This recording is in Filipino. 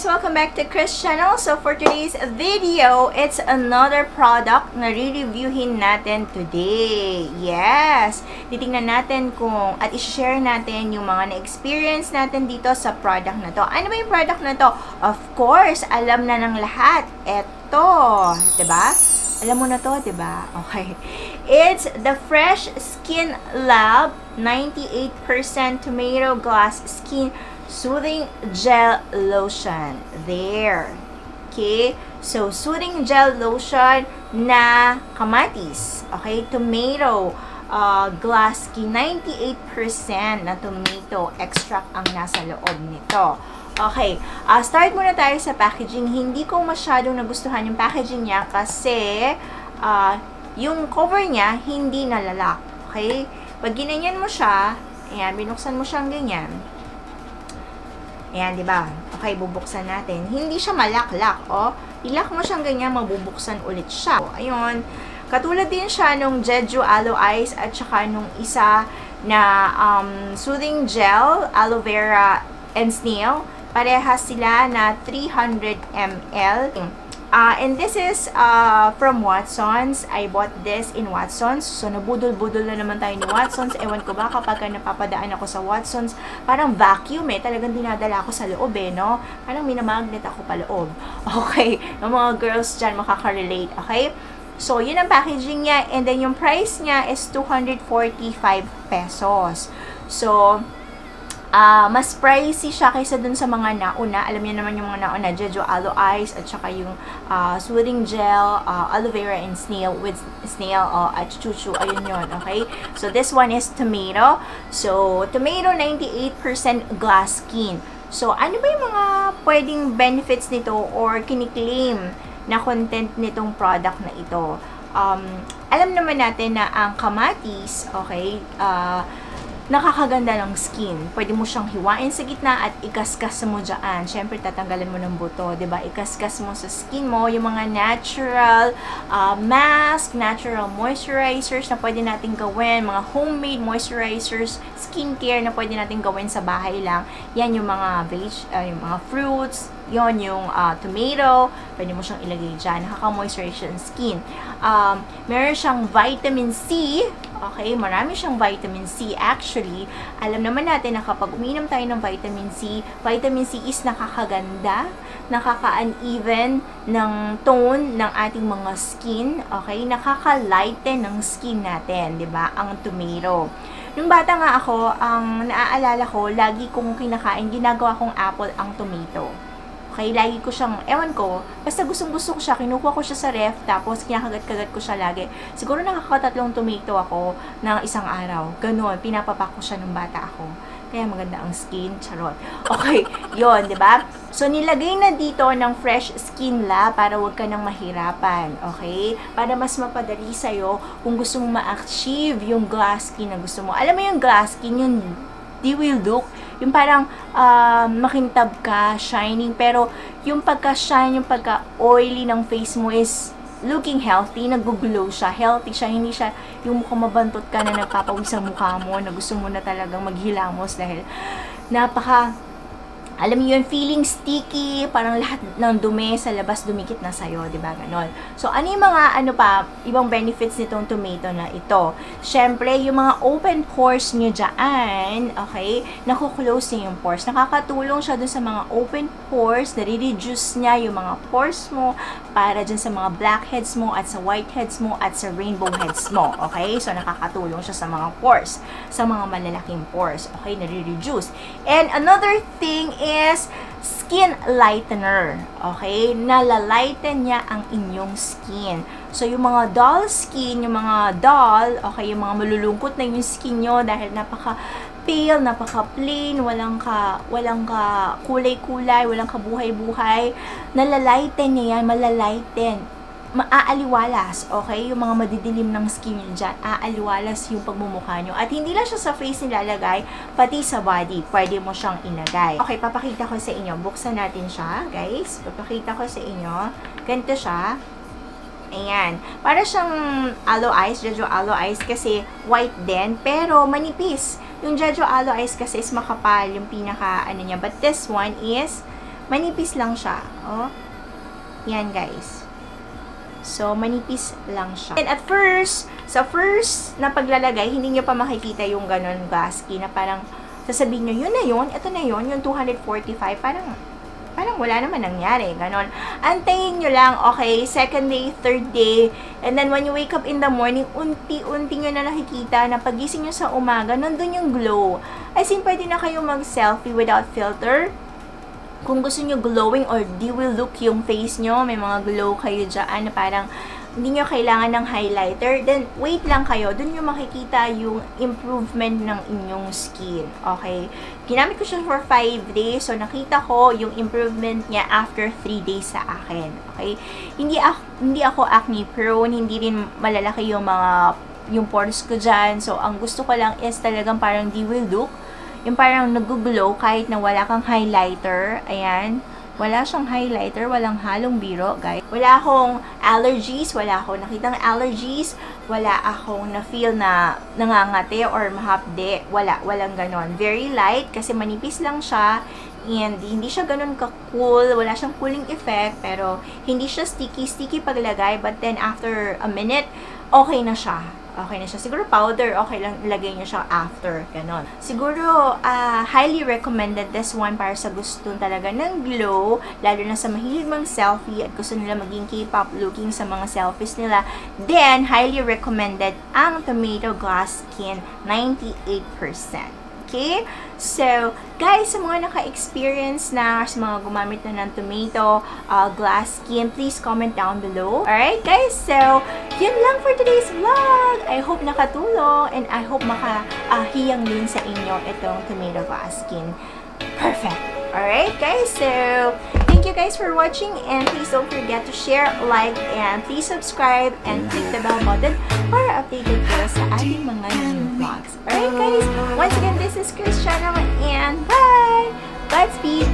guys! Welcome back to Chris Channel. So for today's video, it's another product na re-reviewin natin today. Yes! Titingnan natin kung at i-share natin yung mga na-experience natin dito sa product na to. Ano ba yung product na to? Of course, alam na ng lahat. Eto, 'di ba? Alam mo na to, 'di ba? Okay. It's the Fresh Skin Lab 98% Tomato Glass Skin Soothing Gel Lotion. There. Okay? So, soothing gel lotion na kamatis. Okay? Tomato glass skin. 98% na tomato extract ang nasa loob nito. Okay. Start muna tayo sa packaging. Hindi ko masyadong nagustuhan yung packaging niya kasi yung cover niya hindi nalalak. Okay? Pag ginanyan mo siya, ayan, binuksan mo siyang ganyan. Ayan, di ba? Okay, bubuksan natin. Hindi siya malak-lak, oh. Ilak mo siyang ganyan, mabubuksan ulit siya. So, ayun. Katulad din siya nung Jeju Aloe Ice at saka nung isa na soothing gel, aloe vera and snail. Parehas sila na 300 ml. And this is from Watsons. I bought this in Watsons. So, nabudol-budol na naman tayo ni Watsons. Ewan ko ba kapag napapadaan ako sa Watsons, parang vacuum talagang dinadala ako sa loob no? Parang minamagnet ako pa loob. Okay, yung mga girls dyan makaka-relate, okay? So, yun ang packaging niya. And then, yung price niya is 245 pesos. So, mas pricey siya kaysa dun sa mga nauna. Alam niyo naman yung mga nauna, Jeju Aloe Ice at saka yung soothing gel, aloe vera and snail with snail at chuchu. Ayun yun, okay? So, this one is tomato. So, tomato 98% glass skin. So, ano ba yung mga pwedeng benefits nito or kiniklaim na content nitong product na ito? Alam naman natin na ang kamatis, okay, nakakaganda ng skin. Pwede mo siyang hiwain sa gitna at ikaskas mo dyan. Siyempre, tatanggalin mo ng buto, diba? Ikaskas mo sa skin mo yung mga natural mask, natural moisturizers na pwede natin gawin, mga homemade moisturizers, skincare na pwede natin gawin sa bahay lang. Yan yung mga yung mga fruits, yon yung tomato, pwede mo siyang ilagay dyan. Nakaka-moisturize yung skin. Meron siyang vitamin C. Okay, marami siyang vitamin C. Actually, alam naman natin na kapag uminom tayo ng vitamin C is nakakaganda, nakaka-uneven ng tone ng ating mga skin. Okay, nakaka-lighten ng skin natin, 'di ba? Ang tomato. Nung bata nga ako, ang naaalala ko, lagi kong kinakain, ginagawa kong apple ang tomato. Okay, lagi ko siyang, ewan ko, basta gustong-gusto ko siya, kinukuha ko siya sa ref, tapos kinakagat-kagat ko siya lagi. Siguro nakakatatlong tomato ako ng isang araw. Ganon, pinapapak ko siya nung bata ako. Kaya maganda ang skin, charot. Okay, yon, di ba? So, nilagay na dito ng Fresh Skin Lab para wag ka nang mahirapan, okay? Para mas mapadali sa'yo kung gusto mong ma-achieve yung glass skin na gusto mo. Alam mo yung glass skin, yung dewy look, yung parang makintab ka, shining, pero yung pagka-shine, yung pagka-oily ng face mo is looking healthy, nag-glow siya, healthy siya, hindi siya yung mukhang mabantot ka na nagpapawis sa mukha mo, na gusto mo na talagang maghilamos dahil alam mo yun, feeling sticky, parang lahat ng dumi sa labas dumikit na sa'yo, di ba? Ganon. So, ano yung mga, ibang benefits nitong tomato na ito? Siyempre, yung mga open pores nyo dyan, okay, nakuklose niya yung pores. Nakakatulong siya dun sa mga open pores, nare-reduce niya yung mga pores mo para dyan sa mga blackheads mo at sa whiteheads mo at sa rainbow heads mo, okay? So, nakakatulong siya sa mga pores, sa mga malalaking pores, okay, nare-reduce. And another thing is skin lightener. Okay? Nalalighten niya ang inyong skin. So, yung mga dull skin, yung mga dull, okay, yung mga malulungkot na yung skin nyo dahil napaka-pale, napaka-plain, walang ka kulay-kulay, walang ka buhay-buhay, nalalighten niya yan, malalighten. Maaaliwalas, okay? Yung mga madidilim ng skin nyo dyan, aaliwalas yung pagmumukha nyo. At hindi lang siya sa face nilalagay, pati sa body, pwede mo siyang ilagay. Okay, papakita ko sa inyo. Buksan natin siya, guys. Papakita ko sa inyo. Ganito siya. Ayan. Para siyang aloe ice, Jeju Aloe Ice, kasi white din, pero manipis. Yung Jeju Aloe Ice kasi is makapal, yung pinaka, niya. But this one is Manipis lang siya. Oh. Yan, guys. So, manipis lang siya. And at first, sa first na paglalagay, hindi nyo pa makikita yung ganon glass skin na parang sasabihin nyo, yun na yun, ito na yun, yung 245, parang wala naman nangyari, ganon. Antayin nyo lang, okay, second day, third day, and then when you wake up in the morning, unti-unti nyo na nakikita na pagising nyo sa umaga, nandun yung glow. As in, pwede na kayo mag-selfie without filter. Kung gusto nyo glowing or dewy look yung face nyo, may mga glow kayo dyan na parang hindi nyo kailangan ng highlighter, then wait lang kayo. Doon nyo makikita yung improvement ng inyong skin. Okay? Ginamit ko siya for 5 days. So, nakita ko yung improvement niya after 3 days sa akin. Okay? Hindi ako acne prone. Hindi rin malalaki yung pores ko dyan. So, ang gusto ko lang is talagang parang dewy look. Yung parang nag-glow kahit na wala kang highlighter. Ayan. Wala siyang highlighter, walang halong biro, guys. Wala akong allergies, wala akong nakitang allergies, wala akong na-feel na nangangati or mahapde. Walang ganon. Very light kasi manipis lang siya and hindi siya ganon ka-cool. Wala siyang cooling effect pero hindi siya sticky paglagay, but then after a minute, okay na siya. Okay na siya. Siguro powder, okay lang ilagay niyo siya after. Ganon. Siguro, highly recommended this one para sa gusto talaga ng glow, lalo na sa mahilig mang selfie at gusto nila maging K-pop looking sa mga selfies nila. Then, highly recommended ang Tomato Glass Skin 98%. Okay? So, guys, sa mga naka-experience na, sa mga gumamit na ng tomato glass skin, please comment down below. Alright, guys? So, yun lang for today's vlog. I hope nakatulong and I hope makahiyang din sa inyo itong tomato glass skin. Perfect! Alright, guys? So, thank you guys for watching and please don't forget to share, like, and please subscribe and click the bell button para updated kayo sa ating mga new vlogs. Alright, guys? Once again, this is Chris Channel and bye! Godspeed!